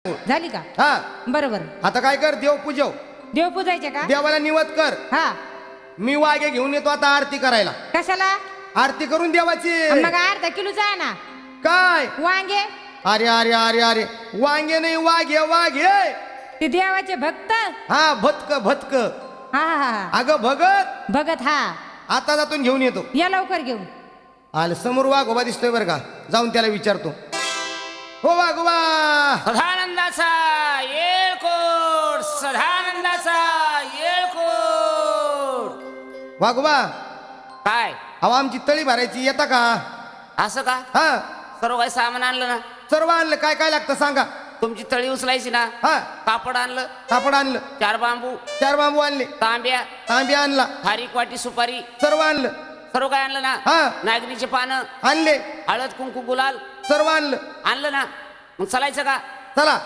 झाली का? हा बरोबर. आता काय कर, देव पूजव, देव पूजायचे का? देवाला निवत कर. हा. मी वाघे घेऊन येतो आता आरती करायला. कशाला? आरती करून देवाची. मग अर्धा किलोचा आहे ना. काय वांगे अरे अरे अरे अरे वांगे नाही, वाघे वाघे. ते देवाचे भक्त. हा भतक भतक. हा हा हा. अगं भगत, भगत. हा आता जातून घेऊन येतो. या लवकर घेऊन. आलं समोर वाघोबा दिसतोय बरं का, जाऊन त्याला विचारतो. हो वाघोबा. सदानंदाचा येळकोट, सदानंदाचा येळकोट. वाघोबा, काय अहो आमची तळी भरायची, येता का? असं का? हा सर्व काही सामान आणलं ना? सर्व आणलं. काय काय लागतं सांगा. तुमची तळी उचलायची ना? हा कापड आणलं, कापड आणलं, 4 बांबू, 4 बांबू आणले, तांब्या, तांब्या आणला, खारीक वाटी, सुपारी, सर्व आणलं. सर्व काय आणलं ना? हा नागरीचे पानं, आणले, हळद, कुंकू, गुलाल सर्व आणलं. आणलं ना? मग चालायचं का? चला.